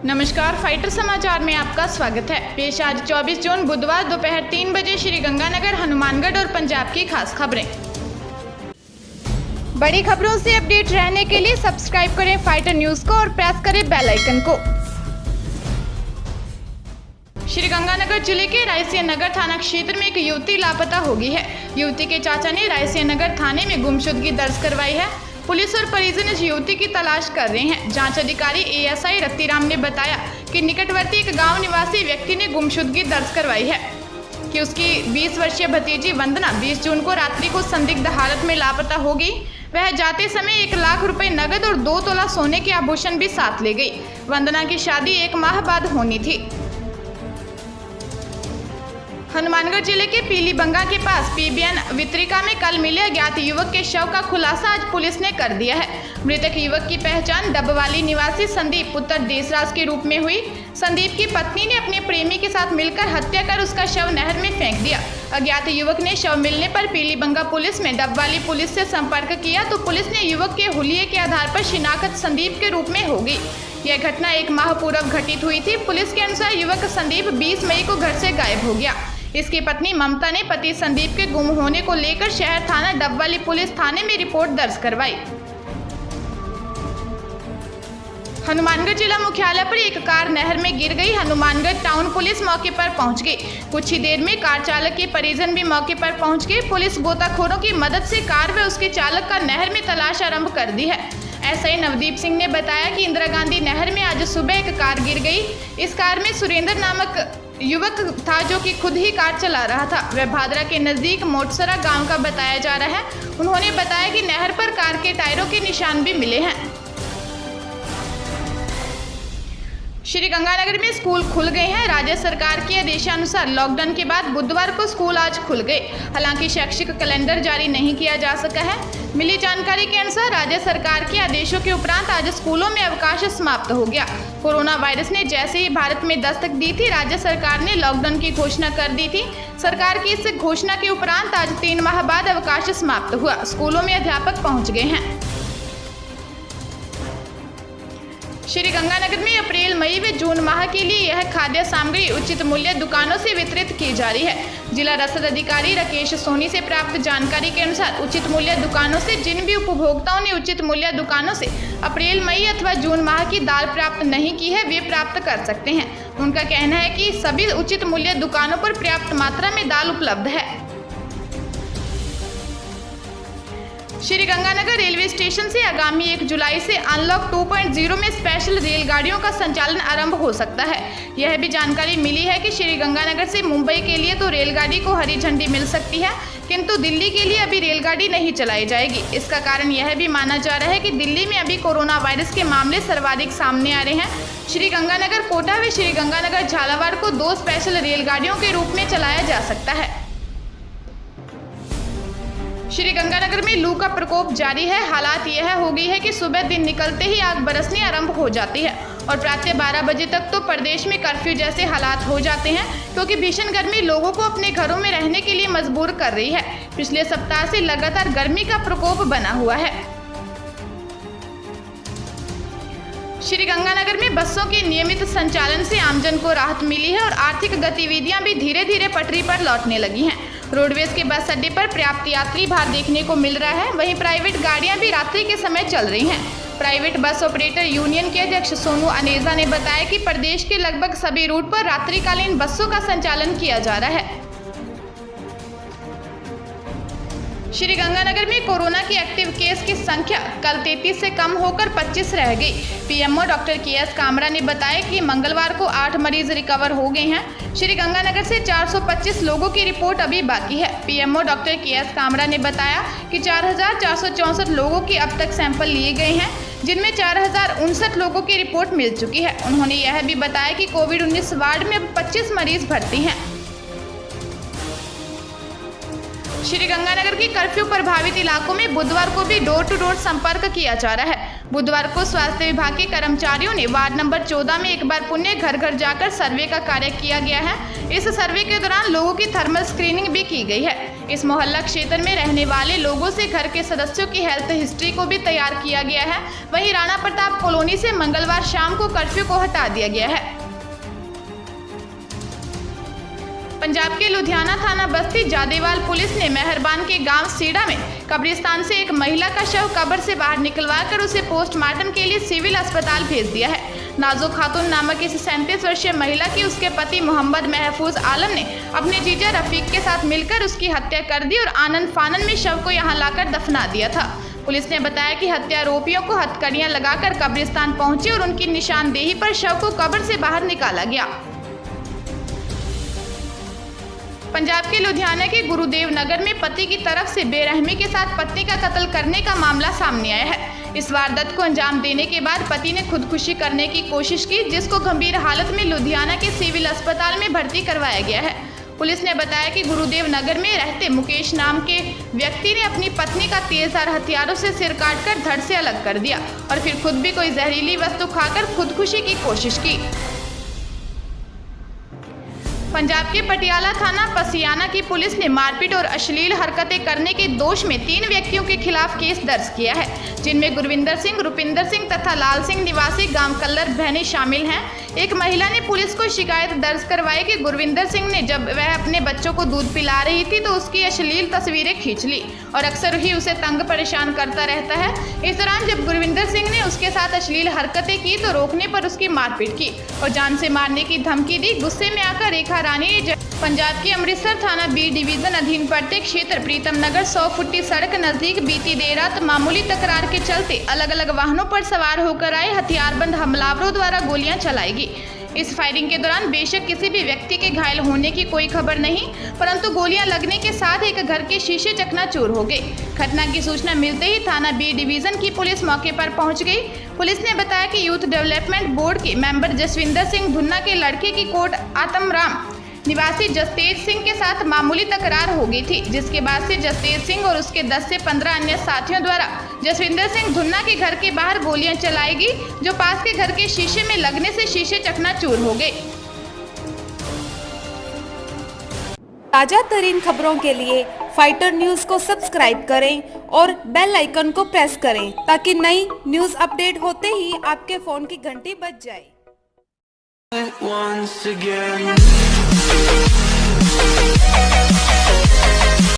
नमस्कार, फाइटर समाचार में आपका स्वागत है। पेश आज 24 जून बुधवार दोपहर 3 बजे श्री गंगानगर, हनुमानगढ़ और पंजाब की खास खबरें। बड़ी खबरों से अपडेट रहने के लिए सब्सक्राइब करें फाइटर न्यूज को और प्रेस करें बेल आइकन को। श्री गंगानगर जिले के रायसिया नगर थाना क्षेत्र में एक युवती लापता हो गई है। युवती के चाचा ने रायसिया नगर थाने में गुमशुदगी दर्ज करवाई है। पुलिस और परिजन इस युवती की तलाश कर रहे हैं। जांच अधिकारी एएसआई रत्तीराम ने बताया कि निकटवर्ती एक गांव निवासी व्यक्ति ने गुमशुदगी दर्ज करवाई है कि उसकी 20 वर्षीय भतीजी वंदना 20 जून को रात्रि को संदिग्ध हालत में लापता हो गई। वह जाते समय 1 लाख रुपए नगद और 2 तोला सोने के आभूषण भी साथ ले गई। वंदना की शादी 1 माह बाद होनी थी। हनुमानगढ़ जिले के पीलीबंगा के पास पीबीएन वितरिका में कल मिले अज्ञात युवक के शव का खुलासा आज पुलिस ने कर दिया है। मृतक युवक की पहचान डबवाली निवासी संदीप पुत्र देसराज के रूप में हुई। संदीप की पत्नी ने अपने प्रेमी के साथ मिलकर हत्या कर उसका शव नहर में फेंक दिया। अज्ञात युवक ने शव मिलने पर पीलीबंगा पुलिस में डबवाली पुलिस से संपर्क किया तो पुलिस ने युवक के हुलिये के आधार पर शिनाख्त संदीप के रूप में हो गई। यह घटना 1 माह पूर्व घटित हुई थी। पुलिस के अनुसार युवक संदीप 20 मई को घर से गायब हो गया। इसकी पत्नी ममता ने पति संदीप के गुम होने को लेकर शहर थाना डबवाली पुलिस थाने में रिपोर्ट दर्ज करवाई। हनुमानगढ़ जिला मुख्यालय पर एक कार नहर में गिर गई। हनुमानगढ़ टाउन पुलिस मौके पर पहुंच गई। कुछ ही देर में कार चालक के परिजन भी मौके पर पहुंच गए। पुलिस गोताखोरों की मदद से कार व उसके चालक का नहर में तलाश आरंभ कर दी है। एसआई नवदीप सिंह ने बताया कि इंदिरा गांधी नहर में आज सुबह एक कार गिर गई। इस कार में सुरेंद्र नामक युवक था जो कि खुद ही कार चला रहा था। वह भादरा के नजदीक मोटसरा गांव का बताया जा रहा है। उन्होंने बताया कि नहर पर कार के टायरों के निशान भी मिले हैं। श्री गंगानगर में स्कूल खुल गए हैं। राज्य सरकार के आदेशानुसार लॉकडाउन के बाद बुधवार को स्कूल आज खुल गए। हालांकि शैक्षिक कैलेंडर जारी नहीं किया जा सका है। मिली जानकारी के अनुसार राज्य सरकार के आदेशों के उपरांत आज स्कूलों में अवकाश समाप्त हो गया। कोरोना वायरस ने जैसे ही भारत में दस्तक दी थी, राज्य सरकार ने लॉकडाउन की घोषणा कर दी थी। सरकार की इस घोषणा के उपरांत आज 3 माह बाद अवकाश समाप्त हुआ। स्कूलों में अध्यापक पहुंच गए हैं। श्री गंगानगर में अप्रैल, मई व जून माह के लिए यह खाद्य सामग्री उचित मूल्य दुकानों से वितरित की जा रही है। जिला रसद अधिकारी राकेश सोनी से प्राप्त जानकारी के अनुसार उचित मूल्य दुकानों से जिन भी उपभोक्ताओं ने उचित मूल्य दुकानों से अप्रैल, मई अथवा जून माह की दाल प्राप्त नहीं की है, वे प्राप्त कर सकते हैं। उनका कहना है कि सभी उचित मूल्य दुकानों पर पर्याप्त मात्रा में दाल उपलब्ध है। श्री गंगानगर रेलवे स्टेशन से आगामी 1 जुलाई से अनलॉक 2.0 में स्पेशल रेलगाड़ियों का संचालन आरंभ हो सकता है। यह भी जानकारी मिली है कि श्री गंगानगर से मुंबई के लिए तो रेलगाड़ी को हरी झंडी मिल सकती है, किंतु दिल्ली के लिए अभी रेलगाड़ी नहीं चलाई जाएगी। इसका कारण यह भी माना जा रहा है कि दिल्ली में अभी कोरोना वायरस के मामले सर्वाधिक सामने आ रहे हैं। श्री गंगानगर कोटा व श्री गंगानगर झालावाड़ को 2 स्पेशल रेलगाड़ियों के रूप में चलाया जा सकता है। श्री गंगानगर में लू का प्रकोप जारी है। हालात यह हो गई है कि सुबह दिन निकलते ही आग बरसनी आरंभ हो जाती है और प्रातः 12 बजे तक तो प्रदेश में कर्फ्यू जैसे हालात हो जाते हैं, क्योंकि भीषण गर्मी लोगों को अपने घरों में रहने के लिए मजबूर कर रही है। पिछले सप्ताह से लगातार गर्मी का प्रकोप बना हुआ है। श्री गंगानगर में बसों के नियमित संचालन से आमजन को राहत मिली है और आर्थिक गतिविधियां भी धीरे धीरे पटरी पर लौटने लगी हैं। रोडवेज के बस अड्डे पर पर्याप्त यात्री भार देखने को मिल रहा है। वहीं प्राइवेट गाड़ियां भी रात्रि के समय चल रही हैं। प्राइवेट बस ऑपरेटर यूनियन के अध्यक्ष सोनू अनेजा ने बताया कि प्रदेश के लगभग सभी रूट पर रात्रिकालीन बसों का संचालन किया जा रहा है। श्री गंगानगर में कोरोना की एक्टिव केस की संख्या कल 33 से कम होकर 25 रह गई। पीएमओ डॉक्टर केएस कामरा ने बताया कि मंगलवार को 8 मरीज रिकवर हो गए हैं। श्री गंगानगर से 425 लोगों की रिपोर्ट अभी बाकी है। पीएमओ डॉक्टर केएस कामरा ने बताया कि 4464 लोगों के अब तक सैंपल लिए गए हैं, जिनमें 4059 लोगों की रिपोर्ट मिल चुकी है। उन्होंने यह भी बताया कि कोविड-19 वार्ड में अब 25 मरीज भर्ती हैं। श्री गंगानगर के कर्फ्यू प्रभावित इलाकों में बुधवार को भी डोर टू डोर संपर्क किया जा रहा है। बुधवार को स्वास्थ्य विभाग के कर्मचारियों ने वार्ड नंबर 14 में एक बार पुनः घर घर जाकर सर्वे का कार्य किया गया है। इस सर्वे के दौरान लोगों की थर्मल स्क्रीनिंग भी की गई है। इस मोहल्ला क्षेत्र में रहने वाले लोगों से घर के सदस्यों की हेल्थ हिस्ट्री को भी तैयार किया गया है। वहीं राणा प्रताप कॉलोनी से मंगलवार शाम को कर्फ्यू को हटा दिया गया है। पंजाब के लुधियाना थाना बस्ती जादेवाल पुलिस ने मेहरबान के गांव सीड़ा में कब्रिस्तान से एक महिला का शव कब्र से बाहर निकलवाकर उसे पोस्टमार्टम के लिए सिविल अस्पताल भेज दिया है। नाजो खातून नामक इस 37 वर्षीय महिला की उसके पति मोहम्मद महफूज आलम ने अपने जीजा रफीक के साथ मिलकर उसकी हत्या कर दी और आनंद फानन में शव को यहां लाकर दफना दिया था। पुलिस ने बताया कि हत्यारोपियों को हथकड़ियां लगाकर कब्रिस्तान पहुंचे और उनकी निशानदेही पर शव को कब्र से बाहर निकाला गया। पंजाब के लुधियाना के गुरुदेव नगर में पति की तरफ से बेरहमी के साथ पत्नी का कत्ल करने का मामला सामने आया है। इस वारदात को अंजाम देने के बाद पति ने खुदकुशी करने की कोशिश की, जिसको गंभीर हालत में लुधियाना के सिविल अस्पताल में भर्ती करवाया गया है। पुलिस ने बताया कि गुरुदेव नगर में रहते मुकेश नाम के व्यक्ति ने अपनी पत्नी का तेजधार हथियारों से सिर काटकर धड़ से अलग कर दिया और फिर खुद भी कोई जहरीली वस्तु खाकर खुदकुशी की कोशिश की। पंजाब के पटियाला थाना पसियाना की पुलिस ने मारपीट और अश्लील हरकतें करने के दोष में 3 व्यक्तियों के खिलाफ केस दर्ज किया है, जिनमें गुरविंदर सिंह, रुपिंदर सिंह तथा लाल सिंह निवासी गांव कल्लर बहने शामिल हैं। एक महिला ने पुलिस को शिकायत दर्ज करवाई कि गुरविंदर सिंह ने जब वह अपने बच्चों को दूध पिला रही थी तो उसकी अश्लील तस्वीरें खींच ली और अक्सर ही उसे तंग परेशान करता रहता है। इस दौरान जब गुरविंदर सिंह ने उसके साथ अश्लील हरकतें की तो रोकने पर उसकी मारपीट की और जान से मारने की धमकी दी। गुस्से में आकर रेखा रानी पंजाब के अमृतसर थाना बी डिवीजन अधीन पड़ते क्षेत्र प्रीतम नगर 100 फुट्टी सड़क नजदीक बीती देर रात मामूली तकरार के चलते अलग अलग वाहनों पर सवार होकर आए हथियारबंद हमलावरों द्वारा गोलियां चलाई गई। इस फायरिंग के दौरान बेशक किसी भी व्यक्ति के घायल होने की कोई खबर नहीं, परंतु गोलियां लगने के साथ एक घर के शीशे चकनाचूर हो गए। घटना की सूचना मिलते ही थाना बी डिवीजन की पुलिस मौके पर पहुंच गई। पुलिस ने बताया कि यूथ डेवलपमेंट बोर्ड के मेंबर जसविंदर सिंह धुन्ना के लड़के की कोट आत्मराम निवासी जसतेज सिंह के साथ मामूली तकरार हो गई थी, जिसके बाद से जसतेज सिंह और उसके 10 से 15 अन्य साथियों द्वारा जसविंदर सिंह धुन्ना के घर के बाहर गोलियां चलाई गई, जो पास के घर के शीशे में लगने से शीशे चकनाचूर हो गए। ताजा तरीन खबरों के लिए फाइटर न्यूज को सब्सक्राइब करें और बेल आइकन को प्रेस करें ताकि नई न्यूज अपडेट होते ही आपके फोन की घंटी बज जाए। Once again